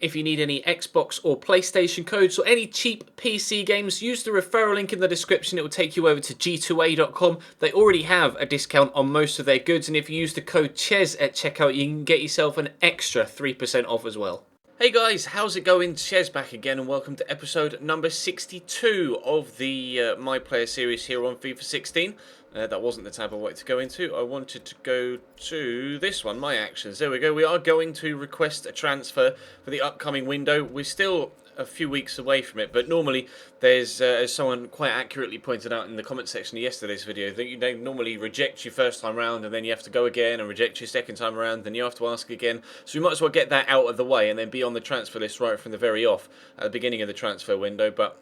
If you need any Xbox or PlayStation codes or any cheap PC games, use the referral link in the description. It will take you over to g2a.com. They already have a discount on most of their goods, and if you use the code CHES at checkout, you can get yourself an extra 3% off as well. Hey guys, how's it going? Ches back again, and welcome to episode number 62 of the My Player series here on FIFA 16. That wasn't the tab I wanted to go into. I wanted to go to this one, My Actions. There we go. We are going to request a transfer for the upcoming window. We're still a few weeks away from it, but normally there's, as someone quite accurately pointed out in the comment section of yesterday's video, that they normally reject you first time round, and then you have to go again and reject you second time around, then you have to ask again. So we might as well get that out of the way and then be on the transfer list right from the very off at the beginning of the transfer window. But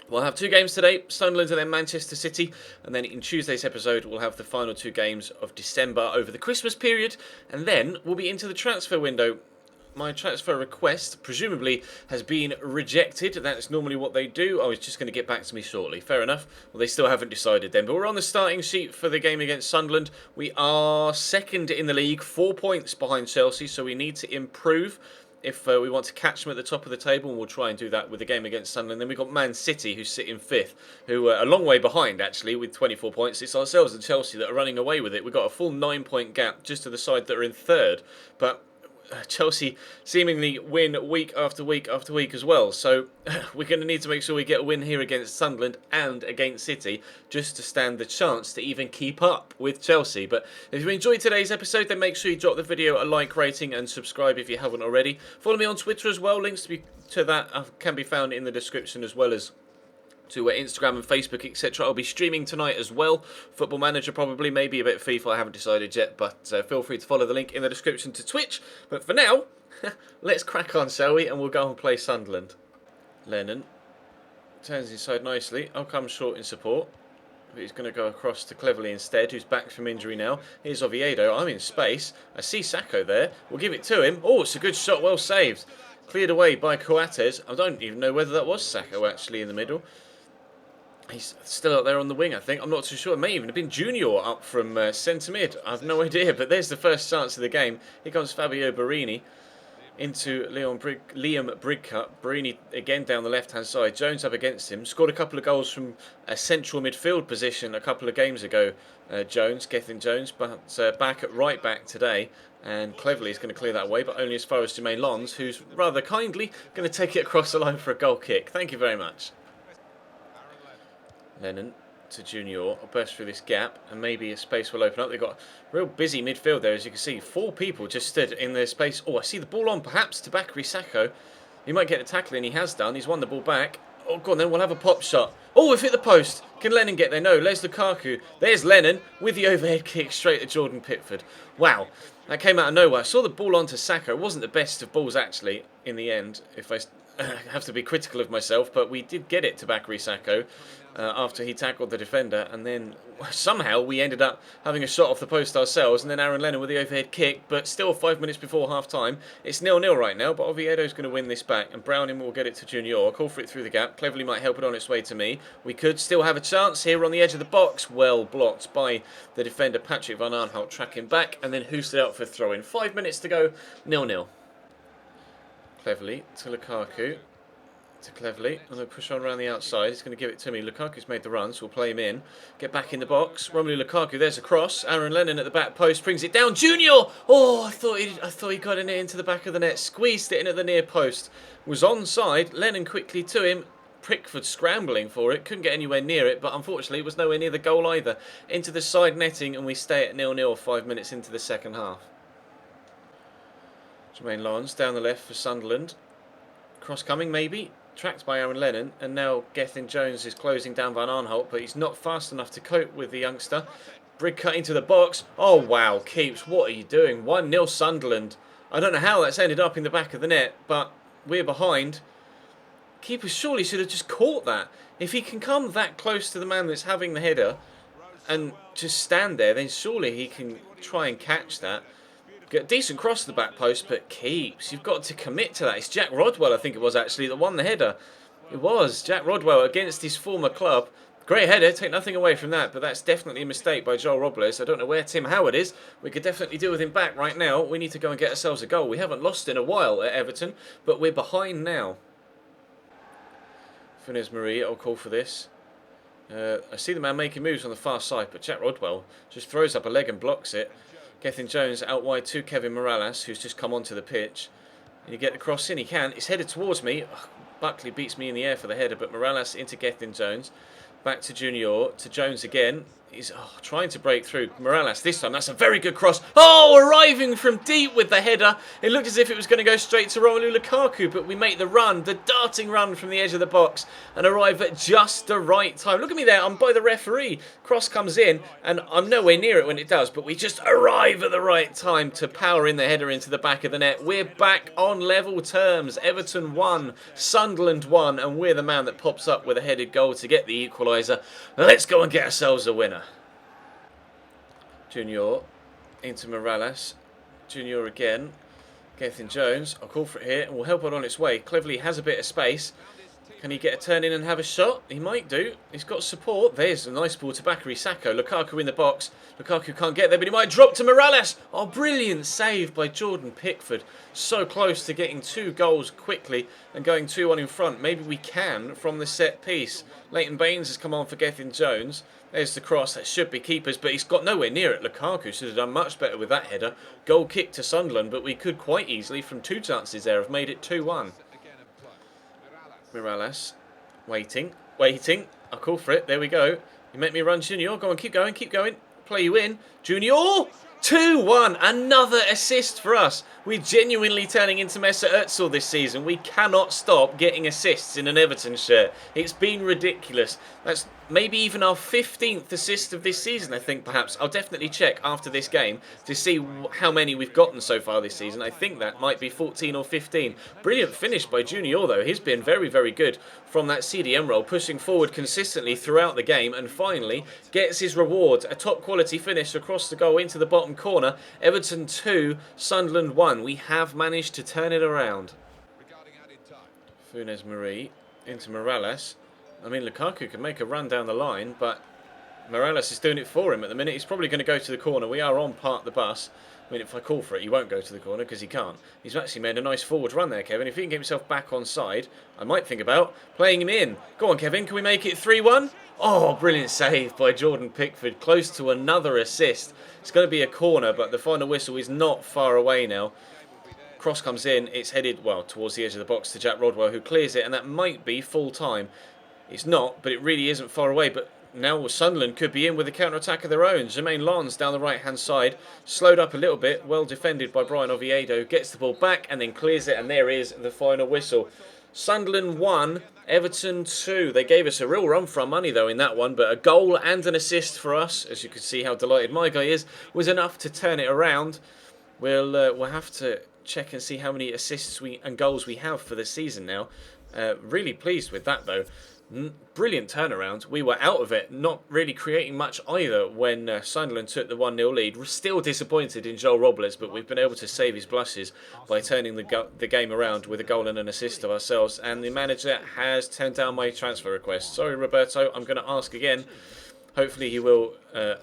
we'll have two games today, Sunderland and then Manchester City, and then in Tuesday's episode we'll have the final two games of December over the Christmas period, and then we'll be into the transfer window. My transfer request, presumably, has been rejected. That's normally what they do. Oh, it's just going to get back to me shortly. Fair enough. Well, they still haven't decided then. But we're on the starting sheet for the game against Sunderland. We are second in the league, 4 points behind Chelsea, so we need to improve if we want to catch them at the top of the table, and we'll try and do that with the game against Sunderland. Then we've got Man City, who sit in fifth, who are a long way behind, actually, with 24 points. It's ourselves and Chelsea that are running away with it. We've got a full 9-point gap just to the side that are in third. But Chelsea seemingly win week after week after week as well, so we're going to need to make sure we get a win here against Sunderland and against City just to stand the chance to even keep up with Chelsea. But if you enjoyed today's episode, then make sure you drop the video a like, rating and subscribe if you haven't already. Follow me on Twitter as well. Links to that can be found in the description, as well as to Instagram and Facebook, etc. I'll be streaming tonight as well. Football Manager probably, maybe a bit of FIFA, I haven't decided yet, but feel free to follow the link in the description to Twitch. But for now, let's crack on, shall we? And we'll go and play Sunderland. Lennon turns inside nicely. I'll come short in support, but he's going to go across to Cleverley instead, who's back from injury now. Here's Oviedo. I'm in space. I see Sacco there. We'll give it to him. Oh, it's a good shot, well saved. Cleared away by Coates. I don't even know whether that was Sacco actually in the middle. He's still out there on the wing, I think. I'm not too sure. It may even have been Junior up from centre mid. I have no idea, but there's the first chance of the game. Here comes Fabio Barini into Liam Brigcup. Barini again down the left-hand side. Jones up against him. Scored a couple of goals from a central midfield position a couple of games ago, Gethin Jones, but back at right back today. And Cleverley is going to clear that away, but only as far as Jermaine Lons, who's rather kindly going to take it across the line for a goal kick. Thank you very much. Lennon to Junior. I'll burst through this gap and maybe a space will open up. They've got a real busy midfield there, as you can see. 4 people just stood in their space. Oh, I see the ball on perhaps to Bakary Sacco. He might get the tackle in. He has done. He's won the ball back. Oh, go on then. We'll have a pop shot. Oh, we've hit the post. Can Lennon get there? No. Les Lukaku. There's Lennon with the overhead kick straight at Jordan Pickford. Wow. That came out of nowhere. I saw the ball onto Sacco. It wasn't the best of balls, actually, in the end, if I have to be critical of myself, but we did get it to Bakary Sacco after he tackled the defender, and then somehow we ended up having a shot off the post ourselves, and then Aaron Lennon with the overhead kick, but still 5 minutes before half-time. It's 0-0 right now, but Oviedo's going to win this back, and Browning will get it to Junior. I'll call for it through the gap. Cleverly might help it on its way to me. We could still have a chance here on the edge of the box. Well blocked by the defender, Patrick Van Aanholt, tracking back, and then hoosted out for a throw-in. 5 minutes to go, 0-0. Cleverly to Lukaku. To Cleverly, and they'll push on around the outside. He's going to give it to me. Lukaku's made the run, so we'll play him in. Get back in the box. Romelu Lukaku, there's a cross. Aaron Lennon at the back post brings it down. Junior! Oh, I thought he got it into the back of the net. Squeezed it in at the near post. Was onside. Lennon quickly to him. Pickford scrambling for it. Couldn't get anywhere near it, but unfortunately it was nowhere near the goal either. Into the side netting, and we stay at 0-0 5 minutes into the second half. Jermaine Lons down the left for Sunderland. Cross coming, maybe. Tracked by Aaron Lennon, and now Gethin Jones is closing down Van Aanholt, but he's not fast enough to cope with the youngster. Brig cut into the box. Oh wow, Keeps, what are you doing? 1-0 Sunderland. I don't know how that's ended up in the back of the net, but we're behind. Keeper surely should have just caught that. If he can come that close to the man that's having the header and just stand there, then surely he can try and catch that. Get a decent cross to the back post, but Keeps, you've got to commit to that. It's Jack Rodwell, I think it was actually, that won the header. It was Jack Rodwell against his former club. Great header, take nothing away from that, but that's definitely a mistake by Joel Robles. I don't know where Tim Howard is. We could definitely do with him back right now. We need to go and get ourselves a goal. We haven't lost in a while at Everton, but we're behind now. Funes Marie, I'll call for this. I see the man making moves on the far side, but Jack Rodwell just throws up a leg and blocks it. Gethin Jones out wide to Kevin Morales, who's just come onto the pitch. And you get the cross in, he can. It's headed towards me. Buckley beats me in the air for the header, but Morales into Gethin Jones. Back to Junior, to Jones again. He's trying to break through. Morales this time, that's a very good cross. Oh, arriving from deep with the header. It looked as if it was going to go straight to Romelu Lukaku, but we make the run, the darting run from the edge of the box and arrive at just the right time. Look at me there, I'm by the referee. Cross comes in and I'm nowhere near it when it does, but we just arrive at the right time to power in the header into the back of the net. We're back on level terms. Everton 1, Sunderland 1, and we're the man that pops up with a headed goal to get the equaliser. Let's go and get ourselves a winner. Junior into Morales. Junior again. Gethin Jones. I'll call for it here and we'll help it on its way. Cleverly has a bit of space. Can he get a turn in and have a shot? He might do. He's got support. There's a nice ball to Bakary Sacco. Lukaku in the box. Lukaku can't get there, but he might drop to Morales. Oh, brilliant save by Jordan Pickford. So close to getting 2 goals quickly and going 2-1 in front. Maybe we can from the set piece. Leighton Baines has come on for Gethin Jones. There's the cross. That should be keepers, but he's got nowhere near it. Lukaku should have done much better with that header. Goal kick to Sunderland, but we could quite easily, from 2 chances there, have made it 2-1. Morales, waiting. I'll call for it. There we go. You make me run, Junior. Go on, keep going. Play you in. Junior! 2-1. Another assist for us. We're genuinely turning into Mesut Özil this season. We cannot stop getting assists in an Everton shirt. It's been ridiculous. That's maybe even our 15th assist of this season, I think, perhaps. I'll definitely check after this game to see how many we've gotten so far this season. I think that might be 14 or 15. Brilliant finish by Junior, though. He's been very, very good from that CDM role, pushing forward consistently throughout the game, and finally gets his reward. A top-quality finish across the goal into the bottom corner. Everton 2, Sunderland 1. We have managed to turn it around. Funes Marie into Morales. I mean, Lukaku can make a run down the line, but Morales is doing it for him at the minute. He's probably going to go to the corner. We are on part the bus. I mean, if I call for it, he won't go to the corner because he can't. He's actually made a nice forward run there, Kevin. If he can get himself back on side, I might think about playing him in. Go on, Kevin. Can we make it 3-1? Oh, brilliant save by Jordan Pickford. Close to another assist. It's going to be a corner, but the final whistle is not far away now. Cross comes in. It's headed, well, towards the edge of the box to Jack Rodwell, who clears it, and that might be full time. It's not, but it really isn't far away. But now Sunderland could be in with a counter-attack of their own. Jermaine Lons down the right-hand side. Slowed up a little bit. Well defended by Brian Oviedo. Gets the ball back and then clears it. And there is the final whistle. Sunderland 1, Everton 2. They gave us a real run for our money, though, in that one. But a goal and an assist for us, as you can see how delighted my guy is, was enough to turn it around. We'll have to check and see how many assists and goals we have for the season now. Really pleased with that, though. Brilliant turnaround. We were out of it, not really creating much either when Sunderland took the 1-0 lead. We're still disappointed in Joel Robles, but we've been able to save his blushes by turning the game around with a goal and an assist of ourselves. And the manager has turned down my transfer request. Sorry, Roberto, I'm going to ask again. Hopefully he will,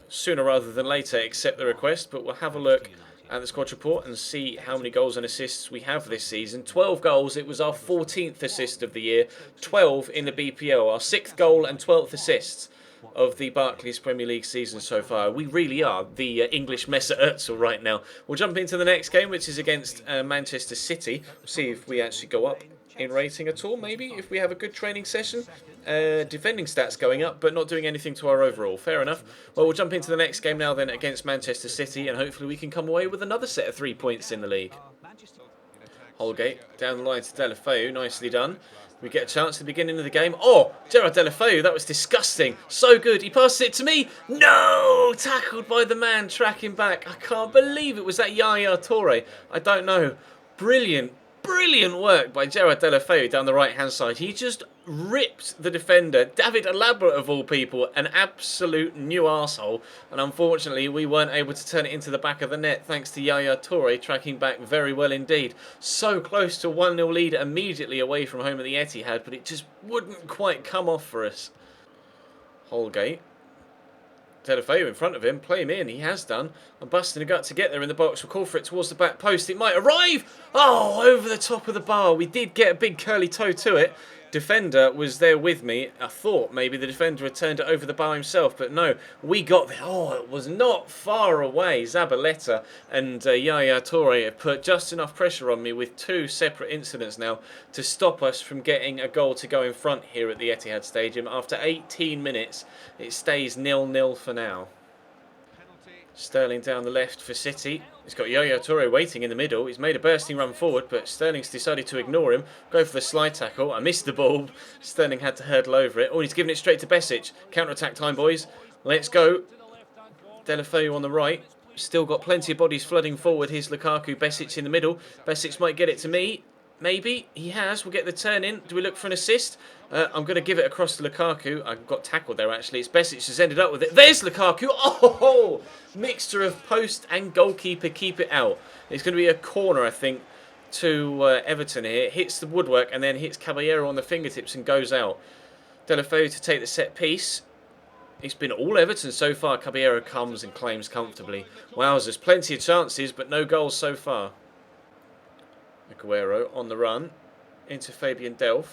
sooner rather than later, accept the request, but we'll have a look at the squad report and see how many goals and assists we have this season. 12 goals. It was our 14th assist of the year. 12 in the BPL. Our 6th goal and 12th assists of the Barclays Premier League season so far. We really are the English Mesut Özil right now. We'll jump into the next game, which is against Manchester City. We'll see if we actually go up in rating at all, maybe, if we have a good training session. Defending stats going up, but not doing anything to our overall. Fair enough. Well, we'll jump into the next game now then against Manchester City, and hopefully we can come away with another set of 3 points in the league. Holgate down the line to Deulofeu. Nicely done. We get a chance at the beginning of the game. Oh, Gerard Deulofeu, that was disgusting. So good. He passes it to me. No! Tackled by the man tracking back. I can't believe it was that Yaya Toure. I don't know. Brilliant work by Gerard Deulofeu down the right-hand side. He just ripped the defender, David Alaba of all people, an absolute new arsehole. And unfortunately, we weren't able to turn it into the back of the net thanks to Yaya Toure tracking back very well indeed. So close to a 1-0 lead immediately away from home at the Etihad, but it just wouldn't quite come off for us. Holgate. Delafeu in front of him. Play him in. He has done. I'm busting a gut to get there in the box. We'll call for it towards the back post. It might arrive. Oh, over the top of the bar. We did get a big curly toe to it. Defender was there with me. I thought maybe the defender had turned it over the bar himself, but no, we got there. Oh, it was not far away. Zabaleta and Yaya Toure have put just enough pressure on me with 2 separate incidents now to stop us from getting a goal to go in front here at the Etihad Stadium. After 18 minutes, it stays 0-0 for now. Sterling down the left for City. He's got Yaya Toure waiting in the middle. He's made a bursting run forward, but Sterling's decided to ignore him. Go for the slide tackle. I missed the ball. Sterling had to hurdle over it. Oh, he's giving it straight to Besic. Counter-attack time, boys. Let's go. Delafeu on the right. Still got plenty of bodies flooding forward. Here's Lukaku. Besic in the middle. Besic might get it to me. Maybe. He has. We'll get the turn in. Do we look for an assist? I'm going to give it across to Lukaku. I got tackled there, actually. It's Besic who's ended up with it. There's Lukaku. Oh! Mixture of post and goalkeeper. Keep it out. It's going to be a corner, I think, to Everton here. Hits the woodwork and then hits Caballero on the fingertips and goes out. Delafeu to take the set piece. It's been all Everton so far. Caballero comes and claims comfortably. Wowzers. Plenty of chances, but no goals so far. Aguero on the run. Into Fabian Delph.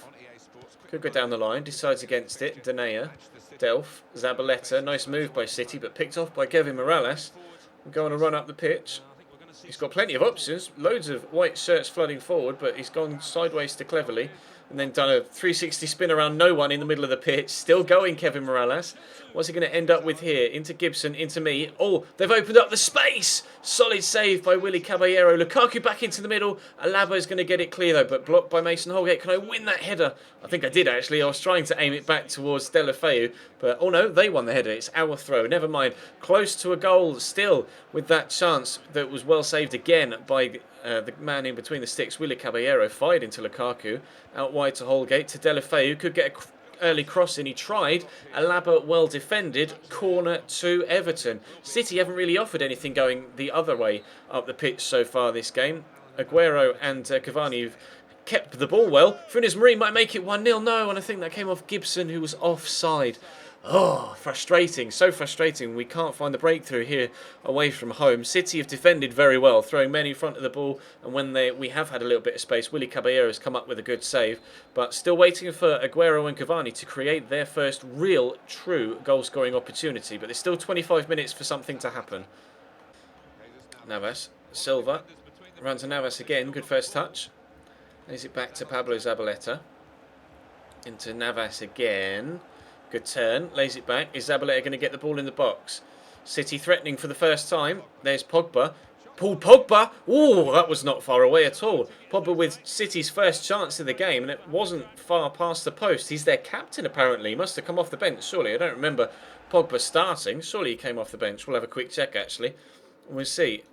Could go down the line. Decides against it. Denea. Delph. Zabaleta. Nice move by City, but picked off by Kevin Morales. We'll go on a run up the pitch. He's got plenty of options. Loads of white shirts flooding forward, but he's gone sideways to Cleverly. And then done a 360 spin around no one in the middle of the pitch. Still going, Kevin Morales. What's he going to end up with here? Into Gibson, into me. Oh, they've opened up the space. Solid save by Willy Caballero. Lukaku back into the middle. Alaba is going to get it clear though, but blocked by Mason Holgate. Can I win that header? I think I did actually. I was trying to aim it back towards Delafeu, but oh no, they won the header. It's our throw. Never mind. Close to a goal still with that chance that was well saved again by the man in between the sticks. Willy Caballero fired into Lukaku. Out wide to Holgate, to Delafeu. Could get an early cross in. He tried. Alaba well defended. Corner to Everton. City haven't really offered anything going the other way up the pitch so far this game. Aguero and Cavani have kept the ball well. Funes Mori might make it 1-0. No, and I think that came off Gibson, who was offside. Oh, frustrating. So frustrating. We can't find the breakthrough here away from home. City have defended very well, throwing many in front of the ball. And when we have had a little bit of space, Willy Caballero has come up with a good save. But still waiting for Aguero and Cavani to create their first real, true goal-scoring opportunity. But there's still 25 minutes for something to happen. Navas. Silva. Runs to Navas again. Good first touch. Lays it back to Pablo Zabaleta. Into Navas again. Good turn, lays it back. Is Zabaleta going to get the ball in the box? City threatening for the first time. There's Pogba. Paul Pogba! Oh, that was not far away at all. Pogba with City's first chance of the game, and it wasn't far past the post. He's their captain, apparently. He must have come off the bench, surely. I don't remember Pogba starting. Surely he came off the bench. We'll have a quick check, actually. We'll see.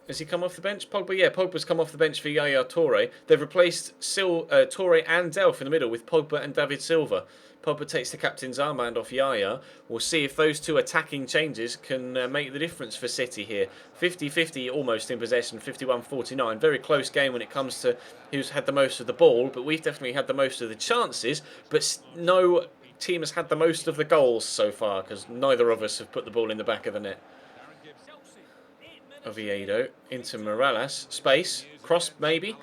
Has he come off the bench? Pogba, yeah, Pogba's come off the bench for Yaya Toure. They've replaced Toure and Delph in the middle with Pogba and David Silva. Pogba takes the captain's armband off Yaya. We'll see if those two attacking changes can make the difference for City here. 50-50 almost in possession, 51-49. Very close game when it comes to who's had the most of the ball, but we've definitely had the most of the chances, but no team has had the most of the goals so far because neither of us have put the ball in the back of the net. Oviedo into Morales. Space. Cross maybe.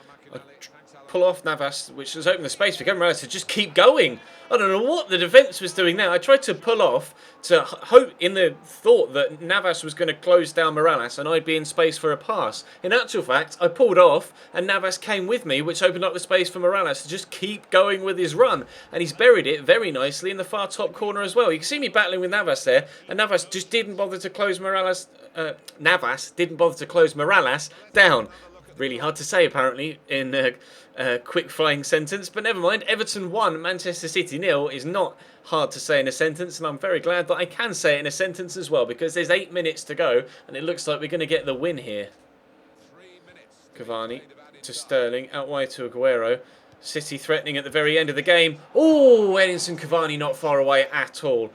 Pull off Navas, which has opened the space for Kevin Morales to just keep going. I don't know what the defence was doing now. I tried to pull off to hope in the thought that Navas was going to close down Morales and I'd be in space for a pass. In actual fact, I pulled off and Navas came with me, which opened up the space for Morales to just keep going with his run. And he's buried it very nicely in the far top corner as well. You can see me battling with Navas there, and Navas just didn't bother to close Morales. Navas didn't bother to close Morales down. Really hard to say, apparently, in a quick flying sentence. But never mind. Everton 1, Manchester City 0 is not hard to say in a sentence. And I'm very glad that I can say it in a sentence as well, because there's 8 minutes to go. And it looks like we're going to get the win here. Cavani to Sterling. Out wide to Aguero. City threatening at the very end of the game. Oh, Edinson Cavani not far away at all.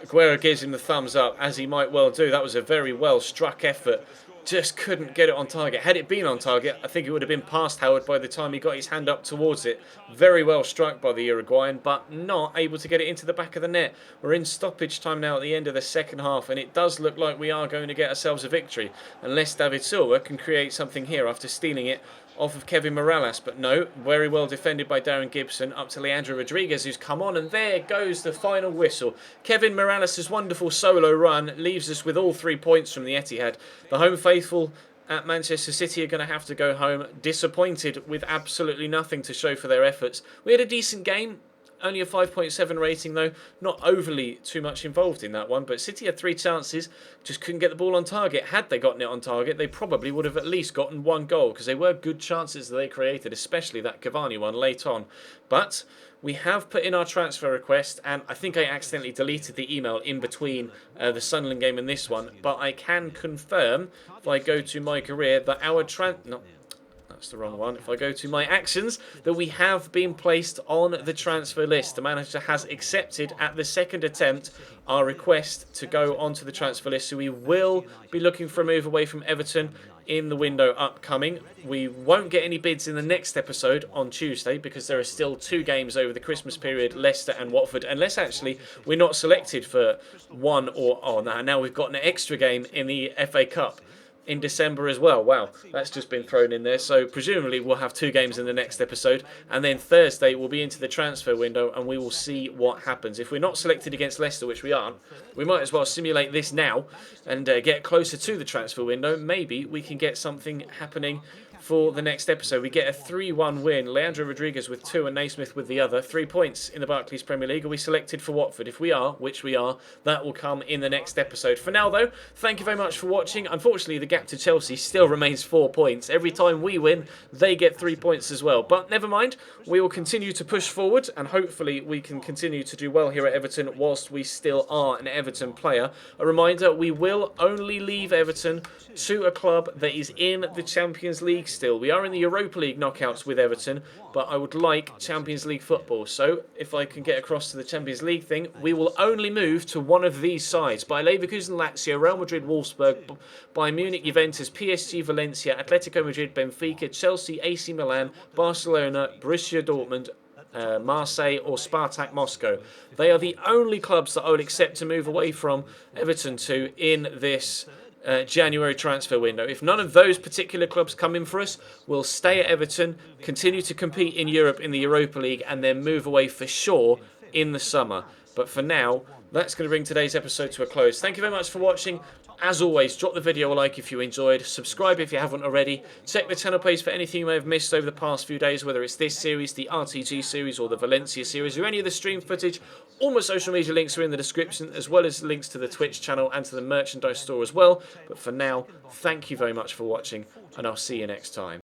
Aguero gives him the thumbs up, as he might well do. That was a very well struck effort just couldn't get it on target. Had it been on target, I think it would have been past Howard by the time he got his hand up towards it. Very well struck by the Uruguayan, but not able to get it into the back of the net. We're in stoppage time now at the end of the second half, and it does look like we are going to get ourselves a victory, unless David Silva can create something here after stealing it off of Kevin Morales. But no, very well defended by Darren Gibson, up to Leandro Rodriguez, who's come on, and there goes the final whistle. Kevin Morales' wonderful solo run leaves us with all 3 points from the Etihad. The home faithful at Manchester City are going to have to go home disappointed with absolutely nothing to show for their efforts. We had a decent game. Only a 5.7 rating though, not overly too much involved in that one, but City had 3 chances, just couldn't get the ball on target. Had they gotten it on target, they probably would have at least gotten 1 goal, because they were good chances that they created, especially that Cavani one late on. But we have put in our transfer request, and I think I accidentally deleted the email in between the Sunderland game and this one, but I can confirm, if I go to my career, that our that's the wrong one. If I go to my actions, that we have been placed on the transfer list. The manager has accepted at the second attempt our request to go onto the transfer list. So we will be looking for a move away from Everton in the window upcoming. We won't get any bids in the next episode on Tuesday, because there are still 2 games over the Christmas period, Leicester and Watford, unless actually we're not selected for one or now we've got an extra game in the FA Cup in December as well. Wow, that's just been thrown in there. So presumably we'll have 2 games in the next episode, and then Thursday we'll be into the transfer window and we will see what happens. If we're not selected against Leicester, which we aren't, we might as well simulate this now and get closer to the transfer window. Maybe we can get something happening for the next episode. We get a 3-1 win. Leandro Rodriguez with 2 and Naismith with the other. 3 points in the Barclays Premier League. Are we selected for Watford? If we are, which we are, that will come in the next episode. For now though, thank you very much for watching. Unfortunately, the gap to Chelsea still remains 4 points. Every time we win, they get 3 points as well. But never mind, we will continue to push forward, and hopefully we can continue to do well here at Everton whilst we still are an Everton player. A reminder, we will only leave Everton to a club that is in the Champions League still. We are in the Europa League knockouts with Everton, but I would like Champions League football. So if I can get across to the Champions League thing, we will only move to one of these sides: Bayer Leverkusen, Lazio, Real Madrid, Wolfsburg, Bayern Munich, Juventus, PSG, Valencia, Atletico Madrid, Benfica, Chelsea, AC Milan, Barcelona, Borussia Dortmund, Marseille or Spartak Moscow. They are the only clubs that I would accept to move away from Everton to in this January transfer window. If none of those particular clubs come in for us, we'll stay at Everton, continue to compete in Europe in the Europa League, and then move away for sure in the summer. But for now, that's going to bring today's episode to a close. Thank you very much for watching. As always, drop the video a like if you enjoyed, subscribe if you haven't already, check the channel page for anything you may have missed over the past few days, whether it's this series, the RTG series, or the Valencia series, or any of the stream footage. All my social media links are in the description, as well as links to the Twitch channel and to the merchandise store as well. But for now, thank you very much for watching, and I'll see you next time.